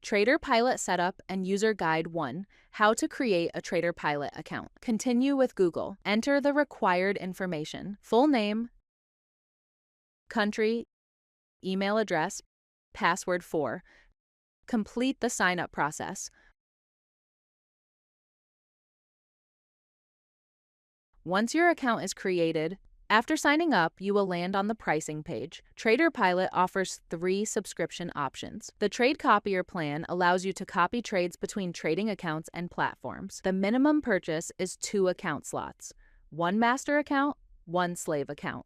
TraderPilot Setup and User Guide 1. How to create a TraderPilot account. Continue with Google. Enter the required information: full name, country, email address, password 4. Complete the sign-up process. Once your account is created, after signing up, you will land on the pricing page. TraderPilot offers 3 subscription options. The Trade Copier plan allows you to copy trades between trading accounts and platforms. The minimum purchase is 2 account slots: 1 master account, 1 slave account.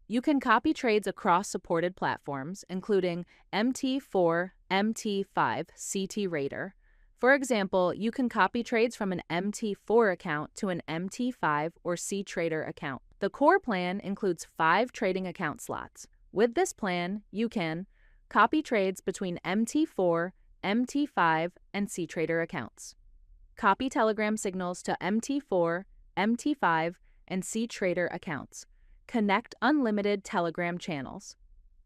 You can copy trades across supported platforms, including MT4, MT5, CT Raider. For example, you can copy trades from an MT4 account to an MT5 or CTrader account. The core plan includes 5 trading account slots. With this plan, you can copy trades between MT4, MT5, and CTrader accounts, copy Telegram signals to MT4, MT5, and CTrader accounts, connect unlimited Telegram channels,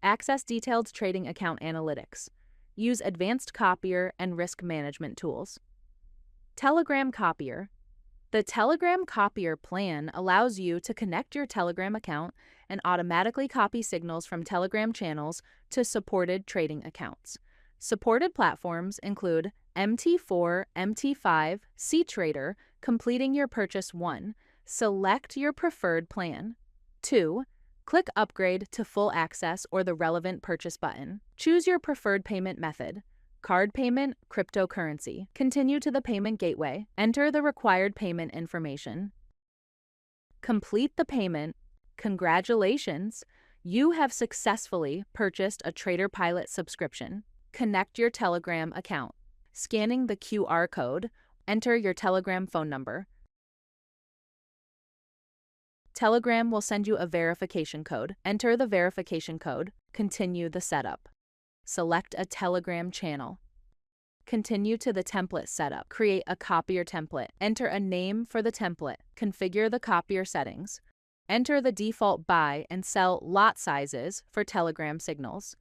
access detailed trading account analytics, use advanced copier and risk management tools. Telegram Copier. The Telegram Copier plan allows you to connect your Telegram account and automatically copy signals from Telegram channels to supported trading accounts. Supported platforms include MT4, MT5, CTrader. Completing your purchase 1. Select your preferred plan. 2. Click Upgrade to full access or the relevant purchase button. Choose your preferred payment method: card payment, cryptocurrency. Continue to the payment gateway. Enter the required payment information. Complete the payment. Congratulations! You have successfully purchased a TraderPilot subscription. Connect your Telegram account. Scanning the QR code, enter your Telegram phone number. Telegram will send you a verification code. Enter the verification code. Continue the setup. Select a Telegram channel. Continue to the template setup. Create a copier template. Enter a name for the template. Configure the copier settings. Enter the default buy and sell lot sizes for Telegram signals.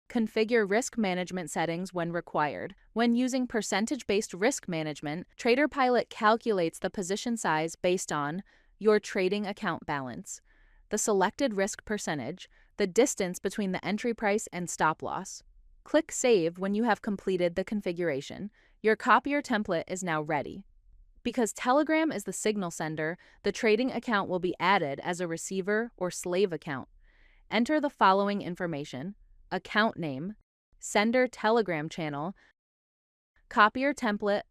Configure risk management settings when required. When using percentage-based risk management, TraderPilot calculates the position size based on your trading account balance, the selected risk percentage, the distance between the entry price and stop loss. Click Save when you have completed the configuration. Your copier template is now ready. Because Telegram is the signal sender, the trading account will be added as a receiver or slave account. Enter the following information: account name, sender Telegram channel, copier template,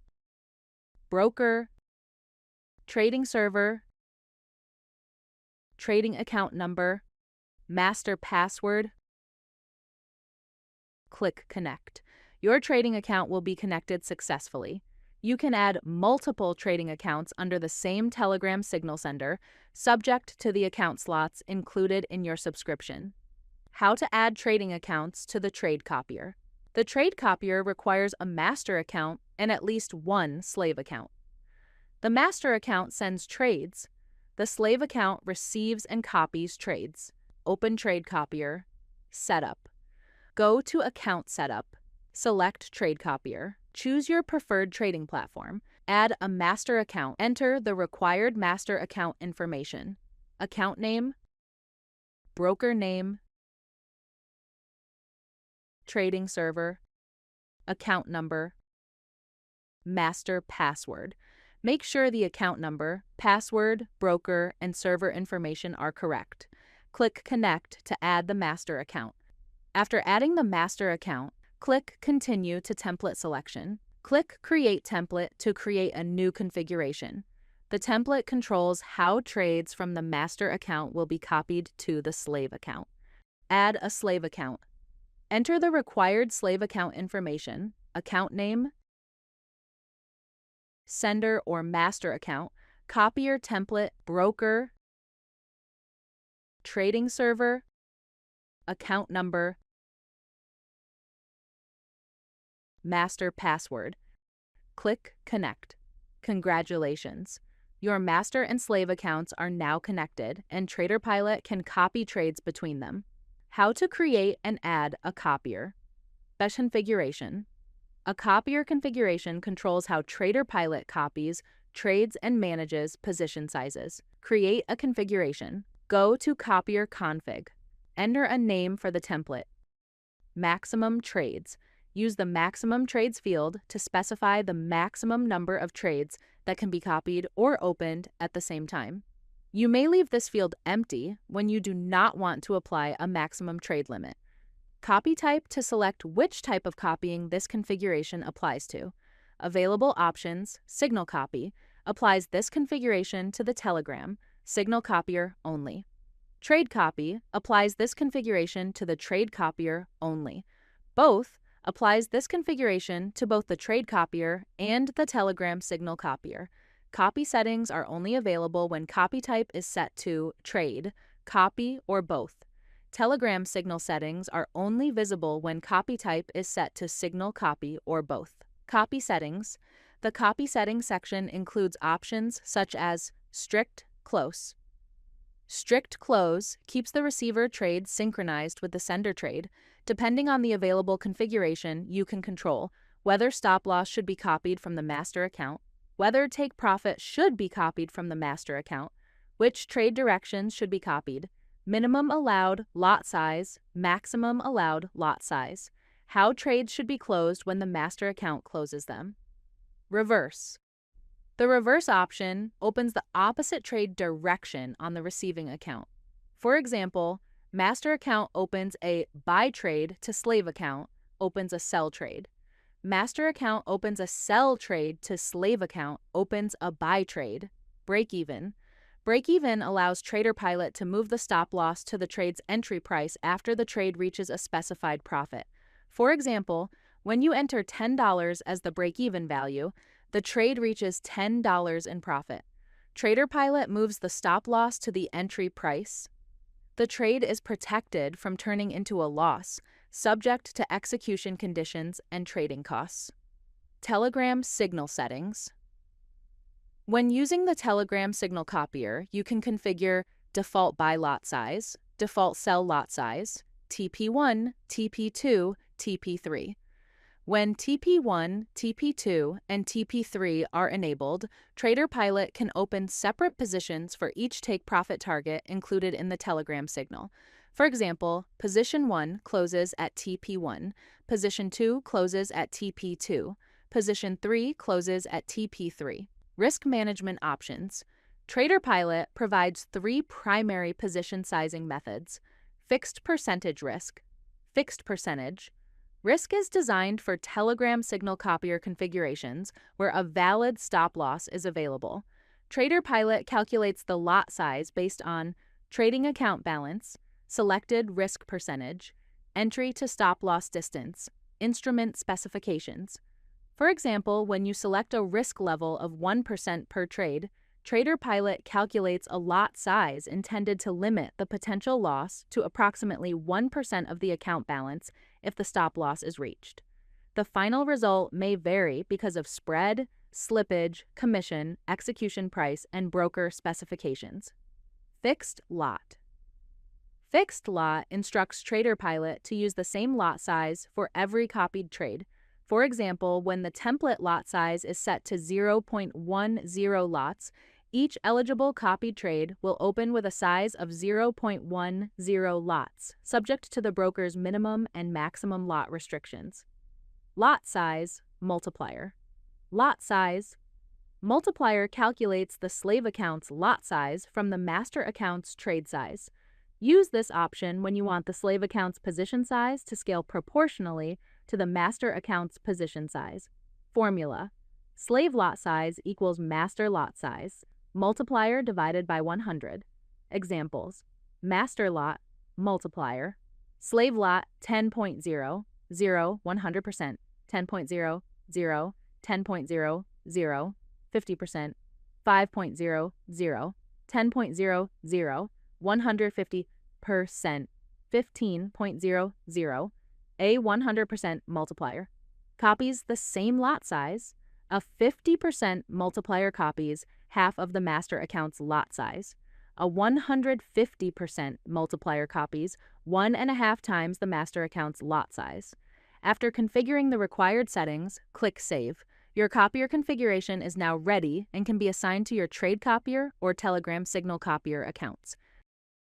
broker, trading server, trading account number, master password. Click Connect. Your trading account will be connected successfully. You can add multiple trading accounts under the same Telegram signal sender, subject to the account slots included in your subscription. How to add trading accounts to the Trade Copier. The Trade Copier requires a master account and at least 1 slave account. The master account sends trades. The slave account receives and copies trades. Open Trade Copier. Setup. Go to Account Setup. Select Trade Copier. Choose your preferred trading platform. Add a master account. Enter the required master account information: account name, broker name, trading server, account number, master password. Make sure the account number, password, broker, and server information are correct. Click Connect to add the master account. After adding the master account, click Continue to Template Selection. Click Create Template to create a new configuration. The template controls how trades from the master account will be copied to the slave account. Add a slave account. Enter the required slave account information: account name, sender or master account, copier template, broker, trading server, account number, master password. Click Connect. Congratulations! Your master and slave accounts are now connected, and TraderPilot can copy trades between them. How to create and add a copier. Best configuration. A copier configuration controls how TraderPilot copies, trades, and manages position sizes. Create a configuration. Go to Copier Config. Enter a name for the template. Maximum trades. Use the maximum trades field to specify the maximum number of trades that can be copied or opened at the same time. You may leave this field empty when you do not want to apply a maximum trade limit. Copy type to select which type of copying this configuration applies to. Available options, Signal Copy, applies this configuration to the Telegram, Signal Copier only. Trade Copy applies this configuration to the Trade Copier only. Both applies this configuration to both the Trade Copier and the Telegram Signal Copier. Copy settings are only available when copy type is set to Trade, Copy, or both. Telegram Signal settings are only visible when copy type is set to Signal, Copy, or both. Copy settings. The copy settings section includes options such as Strict Close. Strict Close keeps the receiver trade synchronized with the sender trade. Depending on the available configuration, you can control whether stop loss should be copied from the master account, whether take profit should be copied from the master account, which trade directions should be copied, minimum allowed lot size, maximum allowed lot size, how trades should be closed when the master account closes them. Reverse. The reverse option opens the opposite trade direction on the receiving account. For example, master account opens a buy trade to slave account, opens a sell trade. Master account opens a sell trade to slave account, opens a buy trade. Break even. Break even allows TraderPilot to move the stop loss to the trade's entry price after the trade reaches a specified profit. For example, when you enter $10 as the break-even value, the trade reaches $10 in profit. TraderPilot moves the stop loss to the entry price. The trade is protected from turning into a loss, subject to execution conditions and trading costs. Telegram Signal settings. When using the Telegram Signal Copier, you can configure default buy lot size, default sell lot size, TP1, TP2, TP3. When TP1, TP2, and TP3 are enabled, TraderPilot can open separate positions for each take profit target included in the Telegram signal. For example, position 1 closes at TP1, position 2 closes at TP2, position 3 closes at TP3. Risk management options. TraderPilot provides 3 primary position sizing methods: fixed percentage risk, fixed percentage. Risk is designed for Telegram Signal Copier configurations where a valid stop loss is available. TraderPilot calculates the lot size based on trading account balance, selected risk percentage, entry to stop loss distance, instrument specifications. For example, when you select a risk level of 1% per trade, TraderPilot calculates a lot size intended to limit the potential loss to approximately 1% of the account balance if the stop loss is reached. The final result may vary because of spread, slippage, commission, execution price, and broker specifications. Fixed lot. Fixed lot instructs TraderPilot to use the same lot size for every copied trade. For example, when the template lot size is set to 0.10 lots, each eligible copied trade will open with a size of 0.10 lots, subject to the broker's minimum and maximum lot restrictions. Lot size multiplier. Lot size. Multiplier calculates the slave account's lot size from the master account's trade size. Use this option when you want the slave account's position size to scale proportionally to the master account's position size. Formula. Slave lot size equals master lot size. Multiplier divided by 100. Examples: master lot, multiplier, slave lot 10.0, 0, 100%, 10.0, 0, 10.0, 0, 50%, 5.0, 0, 10.0, 0, 150%, 15.0, a 100% multiplier. Copies the same lot size. A 50% multiplier copies half of the master account's lot size. A 150% multiplier copies 1.5 times the master account's lot size. After configuring the required settings, click Save. Your copier configuration is now ready and can be assigned to your Trade Copier or Telegram Signal Copier accounts.